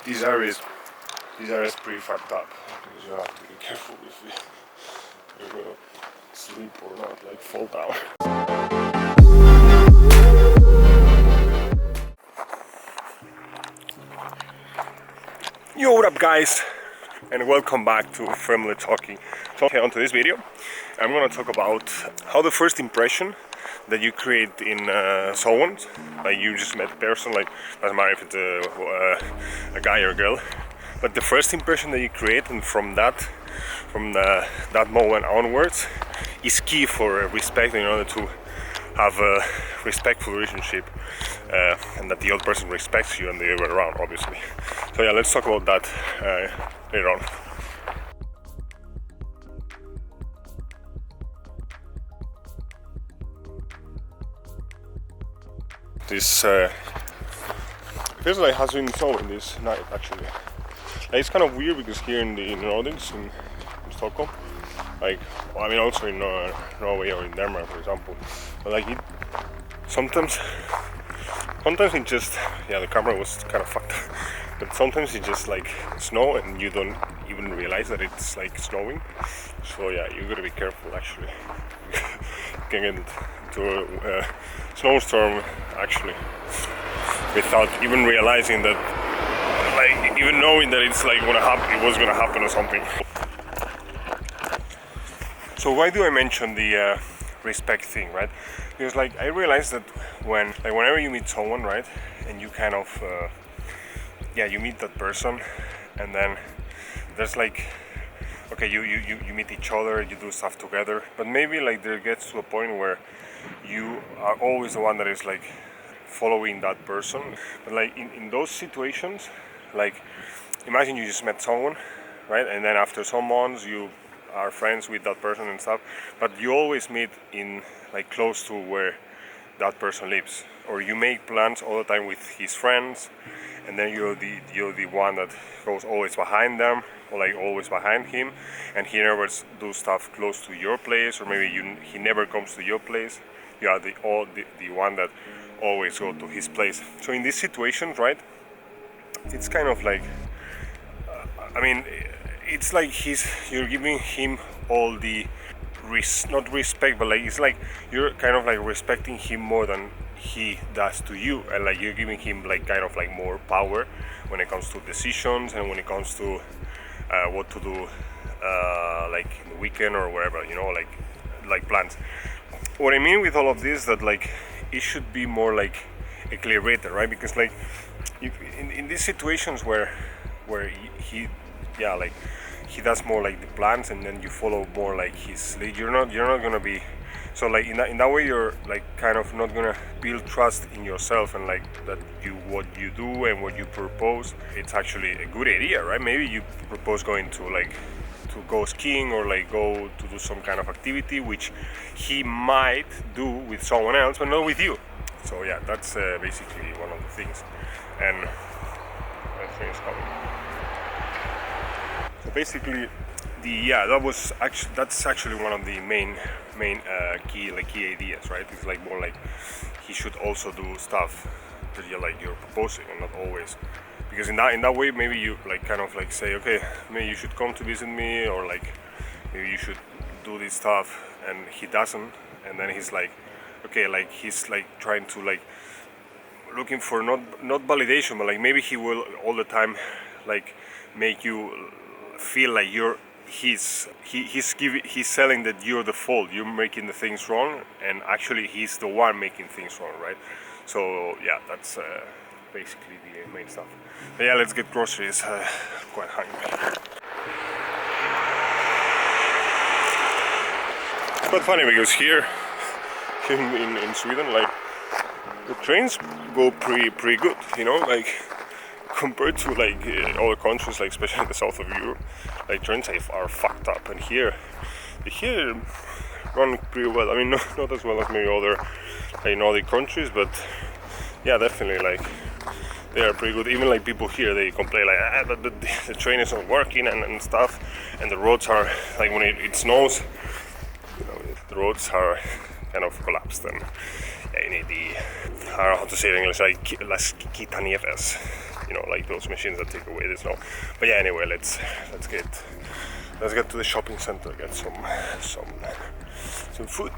These areas pretty fucked up. You have to be careful if you're gonna sleep or not, like fall down. Yo, what up guys, and welcome back to Family Talking. So okay, onto this video, I'm gonna talk about how the first impression that you create in someone, like you just met a person, like doesn't matter if it's a guy or a girl, but the first impression that you create, and from that moment onwards, is key for respect in order to have a respectful relationship, and that the other person respects you and the other way around, obviously. So yeah, let's talk about that later on. This feels like it has been snowing this night actually. Like, it's kind of weird because here in the Nordics, in Stockholm, like, well, I mean also in Norway or in Denmark for example, but like sometimes it just, yeah, the camera was kind of fucked up, but sometimes it just like snow and you don't even realize that it's like snowing. So yeah, you gotta be careful actually. You can get into a snowstorm actually without even realizing that, like even knowing that it's like gonna happen, it was gonna happen or something. So why do I mention the respect thing, right? Because like I realized that whenever you meet someone, right, and you kind of you meet that person, and then there's like, okay, you meet each other, you do stuff together, but maybe like there gets to a point where you are always the one that is like following that person. But like in those situations, like imagine you just met someone, right, and then after some months you are friends with that person and stuff, but you always meet in like close to where that person lives, or you make plans all the time with his friends, and then you're the one that goes always behind them, or like always behind him, and he never do stuff close to your place, or maybe he never comes to your place. You are the one that always go to his place. So in these situations, right, it's kind of like I mean, it's like you're giving him all the not respect, but like it's like you're kind of like respecting him more than he does to you, and like you're giving him like kind of like more power when it comes to decisions and when it comes to what to do like in the weekend or wherever, you know, like plans. What I mean with all of this, that like it should be more like a clear rater, right? Because like if in these situations where he like he does more like the plans, and then you follow more like his lead, you're not gonna be, so like in that way you're like kind of not gonna build trust in yourself, and like that what you do and what you propose, it's actually a good idea, right? Maybe you propose going to go skiing, or like go to do some kind of activity which he might do with someone else but not with you. So yeah, that's basically one of the things. And I think it's coming. So basically that's actually one of the main key ideas, right? It's like more like he should also do stuff that you're proposing, and not always, because in that way maybe you like kind of like say, okay, maybe you should come to visit me, or like maybe you should do this stuff, and he doesn't, and then he's like, okay, like he's like trying to like looking for not validation, but like maybe he will all the time like make you feel like he's selling that you're the fault, you're making the things wrong, and actually he's the one making things wrong, right? So yeah, that's basically the main stuff. But yeah, let's get groceries. Quite hungry. It's quite funny because here in Sweden, like the trains go pretty good, you know, like compared to like other countries, like especially in the south of Europe, like trains are fucked up, and here run pretty well. I mean, not as well as maybe other like Nordic countries, but yeah, definitely like they are pretty good. Even like people here, they complain like but the train is not working and stuff, and the roads are like when it snows, you know, the roads are kind of collapsed, and yeah, you need the, I don't know how to say it in English, like las quitanieves. like those machines that take away the snow. But yeah, anyway, let's get to the shopping center, get some food.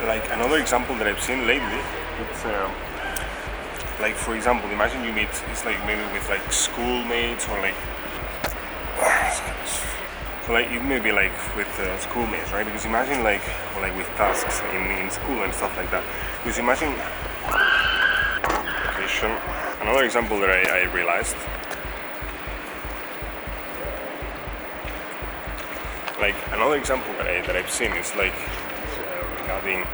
Like another example that I've seen lately, it's like, for example, imagine you meet, it's like maybe with like schoolmates or like, so like it may be like with schoolmates, right? Because imagine like with tasks in school and stuff like that. Because imagine, another example that I realized, like another example that I've seen is like regarding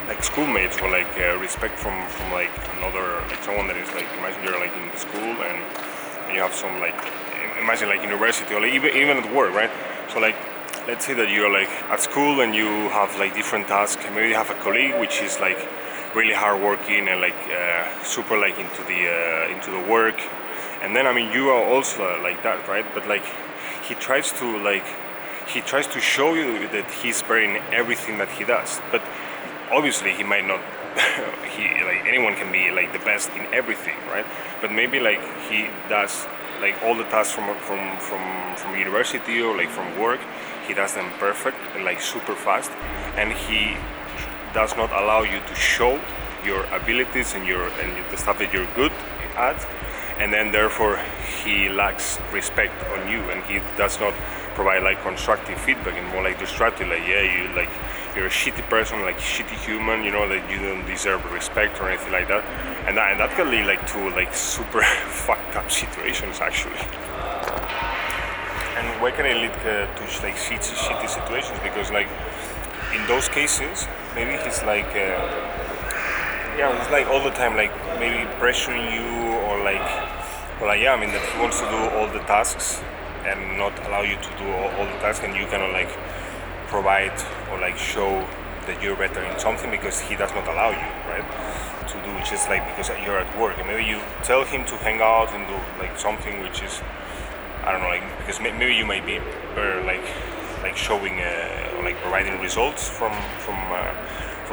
like schoolmates or like respect from like another, like someone that is like, imagine you're like in the school and you have some like, imagine like university or like even at work, right? So like let's say that you're like at school and you have like different tasks, and maybe you have a colleague which is like really hardworking and like super like into the work, and then I mean you are also like that, right? But like he tries to show you that he's better in everything that he does, but obviously he might not. Like anyone can be like the best in everything, right? But maybe like he does like all the tasks from university or like from work, he does them perfect and like super fast, and he does not allow you to show your abilities and the stuff that you're good at, and then therefore he lacks respect on you, and he does not provide like constructive feedback and more like destructive, like you're a shitty person, like shitty human, that you don't deserve respect or anything like that, and that can lead like to like super fucked up situations actually. And why can it lead to like shitty situations? Because like in those cases, maybe he's like he's like all the time like maybe pressuring you or like I mean that he wants to do all the tasks and not allow you to do all the tasks, and you cannot like provide or like show that you're better in something because he does not allow you, right, to do, just like because you're at work, and maybe you tell him to hang out and do like something which is, I don't know, like because maybe you might be better like showing or like providing results from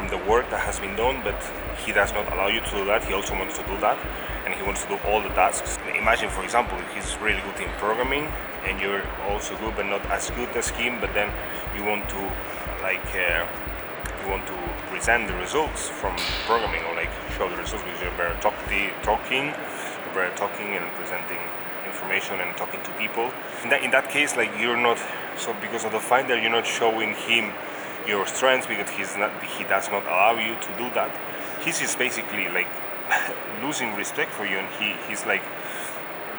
the work that has been done, but he does not allow you to do that. He also wants to do that, and he wants to do all the tasks. Imagine, for example, he's really good in programming and you're also good but not as good as him, but then you want to like present the results from programming or like show the results because you're better talking and presenting information and talking to people. In that case, like you're not, so because of the fact that you're not showing him your strengths because he does not allow you to do that, he's just basically like losing respect for you, and he's like,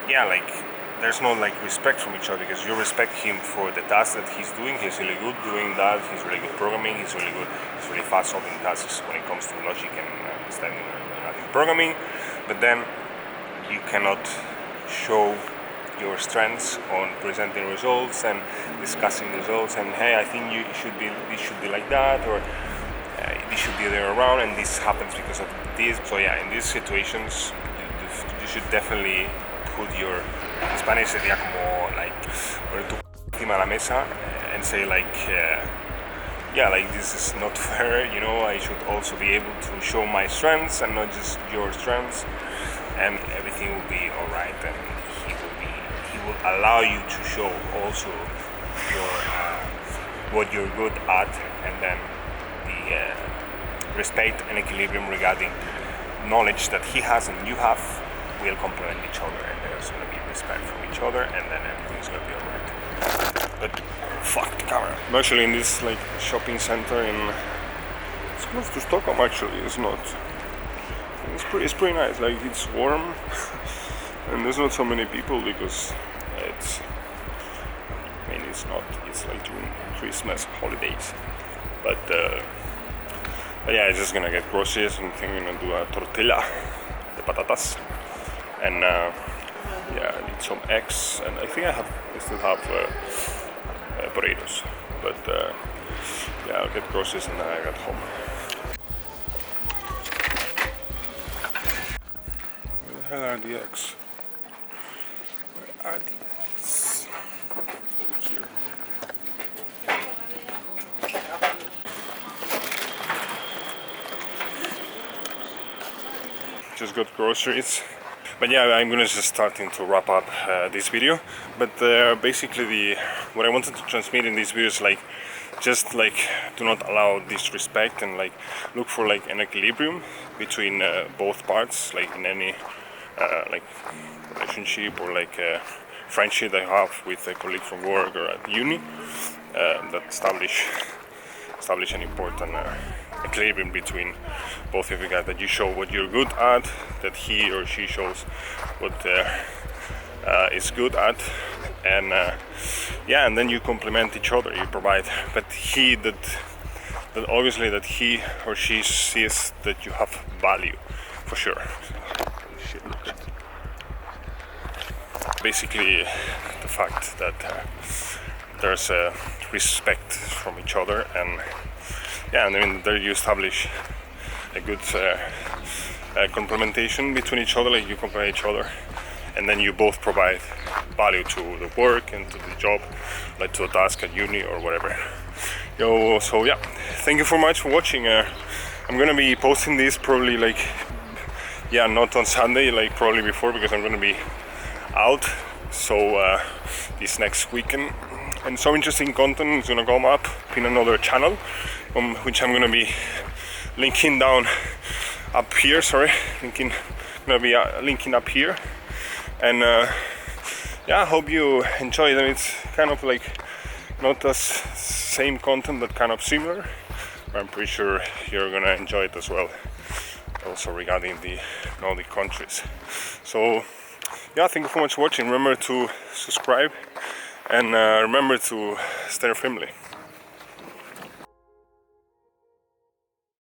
like there's no like respect from each other because you respect him for the task that he's doing. He's really good doing that. He's really good programming. He's really fast solving tasks when it comes to logic and understanding programming. But then you cannot show your strengths on presenting results and discussing results, and hey, I think this should be like that, or this should be the other around, and this happens because of this. So yeah, in these situations you should definitely put your, in Spanish sería como like poner tu encima de la mesa and say like like this is not fair, I should also be able to show my strengths and not just your strengths, and everything will be alright, and he will allow you to show also your what you're good at, and then the respect and equilibrium regarding knowledge that he has and you have will complement each other, and there's going to be respect from each other, and then everything's going to be alright. But fuck the camera. I'm actually in this like shopping center it's close to Stockholm actually. It's not. It's pretty nice. Like it's warm, and there's not so many people because it's like during Christmas holidays. But yeah, I'm just gonna get groceries, and I think I'm gonna do a tortilla de patatas, and I need some eggs, and I think I still have burritos. But I'll get groceries and then I get home. Where the hell are the eggs? Where are the eggs? Here. just got groceries. But yeah, I'm gonna just starting to wrap up this video. But basically, what I wanted to transmit in this video is like, just like, do not allow disrespect, and like look for like an equilibrium between both parts, like in any like relationship or like friendship I have with a colleague from work or at uni, that establish an important equilibrium between both of you guys, that you show what you're good at, that he or she shows what is good at, and yeah, and then you complement each other, you provide, but that obviously that he or she sees that you have value for sure. Basically the fact that there's a respect from each other, and yeah, and then there you establish a good complementation between each other, like you complement each other, and then you both provide value to the work and to the job, like to a task at uni or whatever. So yeah, thank you so much for watching. I'm gonna be posting this probably like, yeah, not on Sunday, like probably before, because I'm gonna be out, so this next weekend, and some interesting content is gonna come up in another channel, which I'm gonna be linking down up here. Gonna be linking up here, and yeah, I hope you enjoy it. It's kind of like not the same content, but kind of similar. But I'm pretty sure you're gonna enjoy it as well, also regarding the Nordic countries. So yeah, thank you so much for watching. Remember to subscribe, and remember to stay friendly.